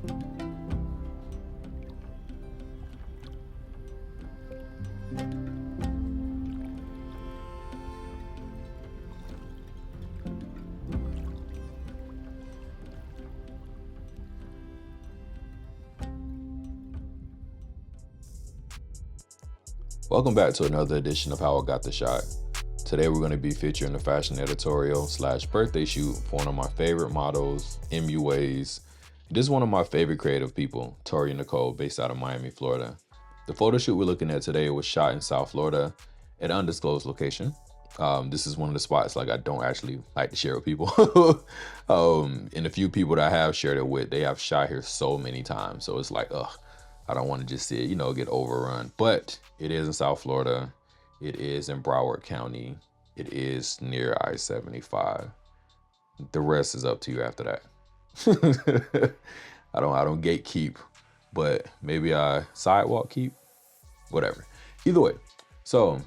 Welcome back to another edition of How I Got the Shot. Today we're going to be featuring the fashion editorial / birthday shoot for one of my favorite models, MUAs. This is one of my favorite creative people, Toria Nicole, based out of Miami, Florida. The photo shoot we're looking at today was shot in South Florida at an undisclosed location. This is one of the spots like I don't actually like to share with people. And the few people that I have shared it with, they have shot here so many times. So it's like, I don't want to just see it, get overrun. But it is in South Florida. It is in Broward County. It is near I-75. The rest is up to you after that. I don't gatekeep, but maybe I sidewalk keep, whatever. Either way, so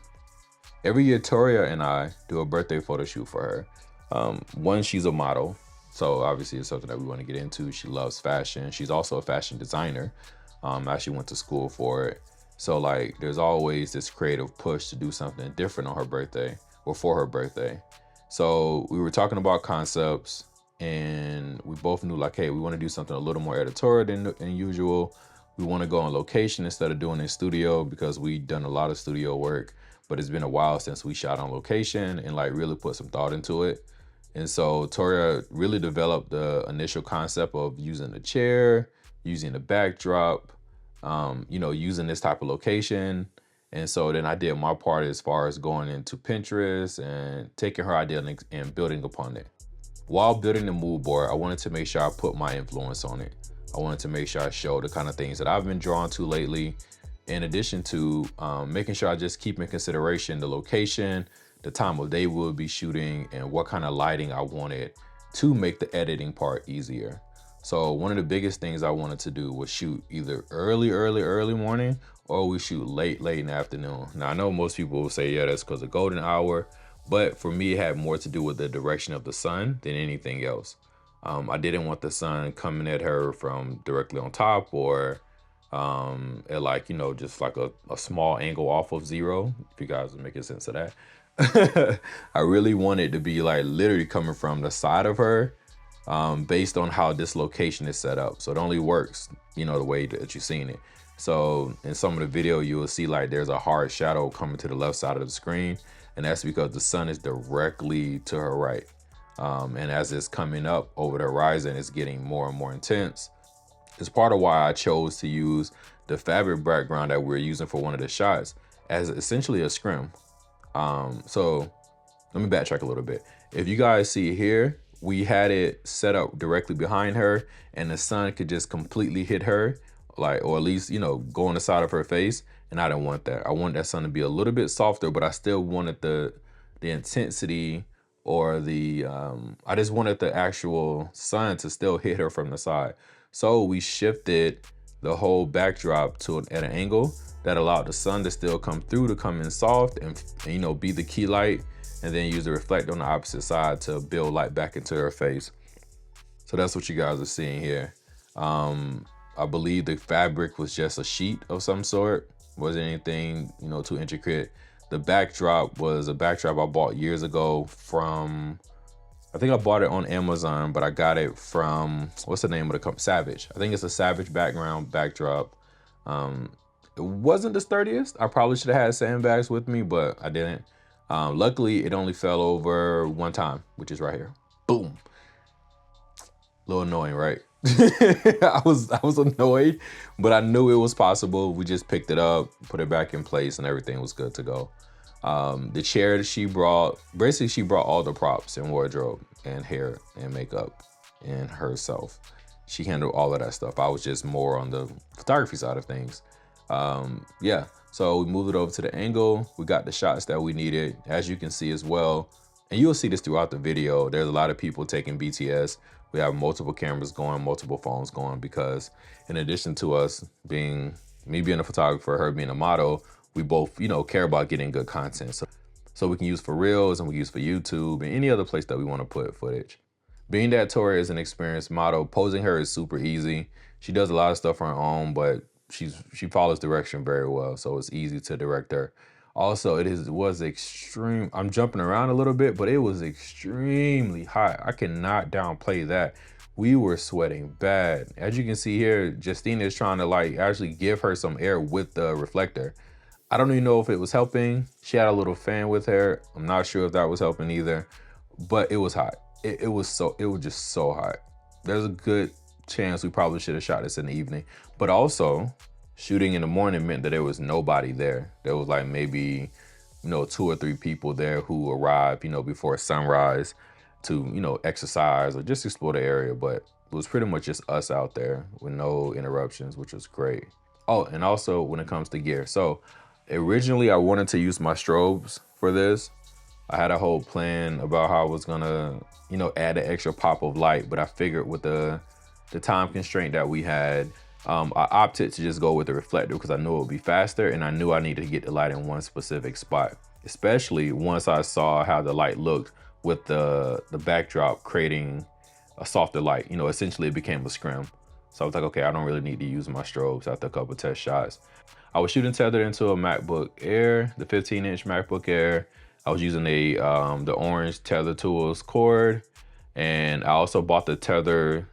every year Toria and I do a birthday photo shoot for her. One, she's a model, so obviously it's something that we want to get into. She loves fashion. She's also a fashion designer. I actually went to school for it. So like there's always this creative push to do something different on her birthday or for her birthday. So we were talking about concepts and we both knew like, hey, we want to do something a little more editorial than usual. We want to go on location instead of doing in studio because we've done a lot of studio work, but it's been a while since we shot on location and like really put some thought into it. And so Toria really developed the initial concept of using the chair, using the backdrop, using this type of location. And so then I did my part as far as going into Pinterest and taking her idea and building upon it. While building the mood board, I wanted to make sure I put my influence on it. I wanted to make sure I show the kind of things that I've been drawn to lately, in addition to making sure I just keep in consideration the location, the time of day we'll be shooting, and what kind of lighting I wanted to make the editing part easier. So one of the biggest things I wanted to do was shoot either early morning or we shoot late in the afternoon. Now I know most people will say, yeah, that's because of golden hour, but for me, it had more to do with the direction of the sun than anything else. I didn't want the sun coming at her from directly on top or at like, just like a small angle off of zero, if you guys are making sense of that. I really wanted to be like literally coming from the side of her, based on how this location is set up. So it only works, the way that you've seen it. So in some of the video, you will see like there's a hard shadow coming to the left side of the screen. And that's because the sun is directly to her right. And as it's coming up over the horizon, it's getting more and more intense. It's part of why I chose to use the fabric background that we're using for one of the shots as essentially a scrim. So let me backtrack a little bit. If you guys see here, we had it set up directly behind her and the sun could just completely hit her, like, or at least, go on the side of her face. And I didn't want that. I wanted that sun to be a little bit softer, but I still wanted the intensity or I just wanted the actual sun to still hit her from the side. So we shifted the whole backdrop at an angle that allowed the sun to still come through, to come in soft and be the key light, and then use the reflect on the opposite side to build light back into her face. So that's what you guys are seeing here. I believe the fabric was just a sheet of some sort. Wasn't anything, too intricate. The backdrop was a backdrop I bought years ago from, I think I bought it on Amazon, but I got it from, what's the name of the company? Savage. I think it's a Savage backdrop. It wasn't the sturdiest. I probably should have had sandbags with me, but I didn't. Luckily, it only fell over one time, which is right here. Boom. A little annoying, right? I was annoyed, but I knew it was possible. We just picked it up, put it back in place, and everything was good to go. The chair that she brought all the props and wardrobe and hair and makeup and herself. She handled all of that stuff. I was just more on the photography side of things. So we moved it over to the angle. We got the shots that we needed, as you can see as well. And you'll see this throughout the video. There's a lot of people taking BTS. We have multiple cameras going, multiple phones going, because in addition to us me being a photographer, her being a model, we both, care about getting good content. So we can use for Reels and we use for YouTube and any other place that we want to put footage. Being that Toria is an experienced model, posing her is super easy. She does a lot of stuff on her own, but she follows direction very well, so it's easy to direct her. Also, was extreme. I'm jumping around a little bit, but it was extremely hot. I cannot downplay that. We were sweating bad. As you can see here, Justina is trying to like actually give her some air with the reflector. I don't even know if it was helping. She had a little fan with her. I'm not sure if that was helping either, but it was hot. It was just so hot. There's a good chance we probably should have shot this in the evening, but also shooting in the morning meant that there was nobody there. There was like maybe, 2 or 3 people there who arrived, before sunrise to, exercise or just explore the area. But it was pretty much just us out there with no interruptions, which was great. Oh, and also when it comes to gear. So originally I wanted to use my strobes for this. I had a whole plan about how I was gonna, add an extra pop of light, but I figured with the time constraint that we had, I opted to just go with the reflector because I knew it would be faster, and I knew I needed to get the light in one specific spot, especially once I saw how the light looked with the backdrop creating a softer light. Essentially it became a scrim. So I was like, okay, I don't really need to use my strobes after a couple test shots. I was shooting tethered into a MacBook Air, the 15-inch MacBook Air. I was using the orange Tether Tools cord, and I also bought the Tether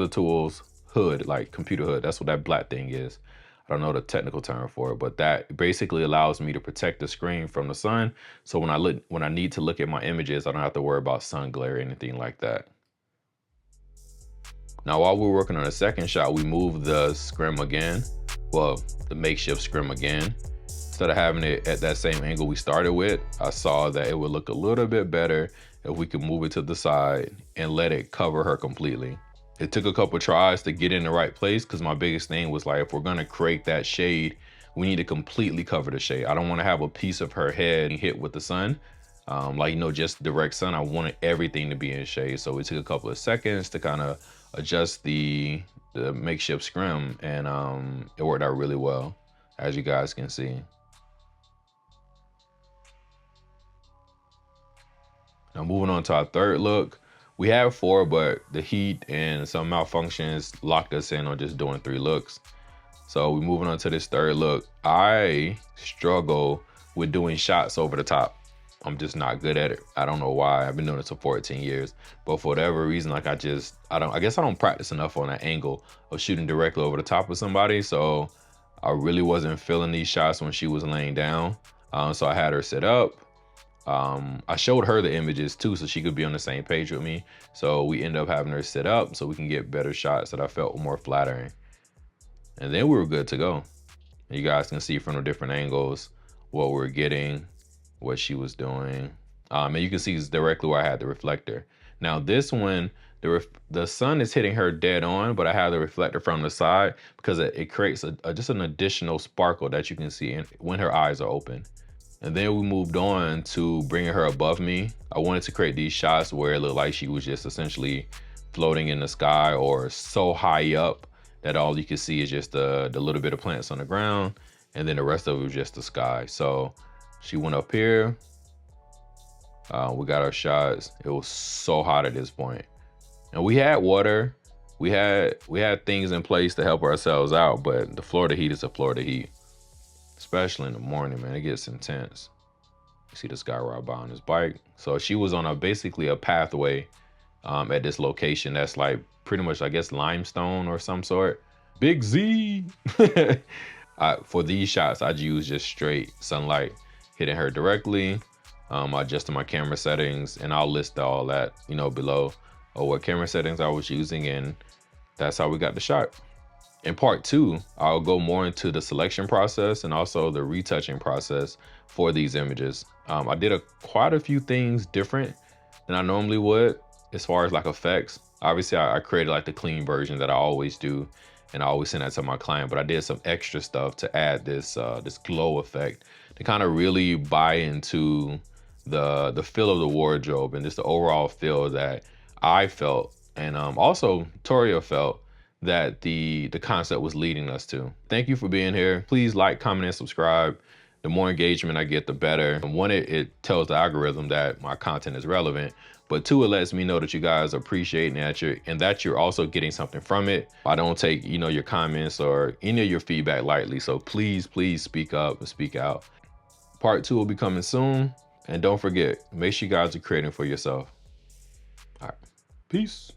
Tools hood, like computer hood. That's what that black thing is. I don't know the technical term for it, but that basically allows me to protect the screen from the sun. So when I need to look at my images, I don't have to worry about sun glare or anything like that. Now, while we were working on the second shot, we moved the scrim again. Well, the makeshift scrim again. Instead of having it at that same angle we started with, I saw that it would look a little bit better if we could move it to the side and let it cover her completely. It took a couple tries to get in the right place because my biggest thing was like, if we're gonna create that shade, we need to completely cover the shade. I don't wanna have a piece of her head hit with the sun. Just direct sun. I wanted everything to be in shade. So it took a couple of seconds to kind of adjust the makeshift scrim, and it worked out really well, as you guys can see. Now moving on to our third look. We have 4, but the heat and some malfunctions locked us in on just doing 3 looks. So we're moving on to this third look. I struggle with doing shots over the top. I'm just not good at it. I don't know why. I've been doing this for 14 years, but for whatever reason, like I guess I don't practice enough on that angle of shooting directly over the top of somebody. So I really wasn't feeling these shots when she was laying down. So I had her set up. I showed her the images too, so she could be on the same page with me. So we ended up having her set up so we can get better shots that I felt were more flattering. And then we were good to go. You guys can see from the different angles what we're getting, what she was doing. And you can see directly where I had the reflector. Now this one, the sun is hitting her dead on, but I have the reflector from the side because it creates just an additional sparkle that you can see when her eyes are open. And then we moved on to bringing her above me. I wanted to create these shots where it looked like she was just essentially floating in the sky or so high up that all you can see is just the little bit of plants on the ground, and then the rest of it was just the sky. So she went up here. We got our shots. It was so hot at this point. And we had water. We had things in place to help ourselves out, but the Florida heat is a Florida heat. Especially in the morning, man, it gets intense. You see this guy ride by on his bike. So she was on basically a pathway at this location that's like pretty much, I guess, limestone or some sort. Big Z. For these shots, I'd use just straight sunlight hitting her directly. I adjusted my camera settings, and I'll list all that, below, or what camera settings I was using, and that's how we got the shot. In part 2, I'll go more into the selection process and also the retouching process for these images. I did quite a few things different than I normally would as far as like effects. Obviously, I created like the clean version that I always do, and I always send that to my client, but I did some extra stuff to add this glow effect to kind of really buy into the feel of the wardrobe and just the overall feel that I felt, and also Toria felt, that the concept was leading us to. Thank you for being here. Please like, comment, and subscribe. The more engagement I get, the better. And one, it tells the algorithm that my content is relevant, But two, it lets me know that you guys appreciate and that you're also getting something from it. I don't take, your comments or any of your feedback lightly. So please speak up and speak out. Part 2 will be coming soon. And don't forget, make sure you guys are creating for yourself. All right, peace.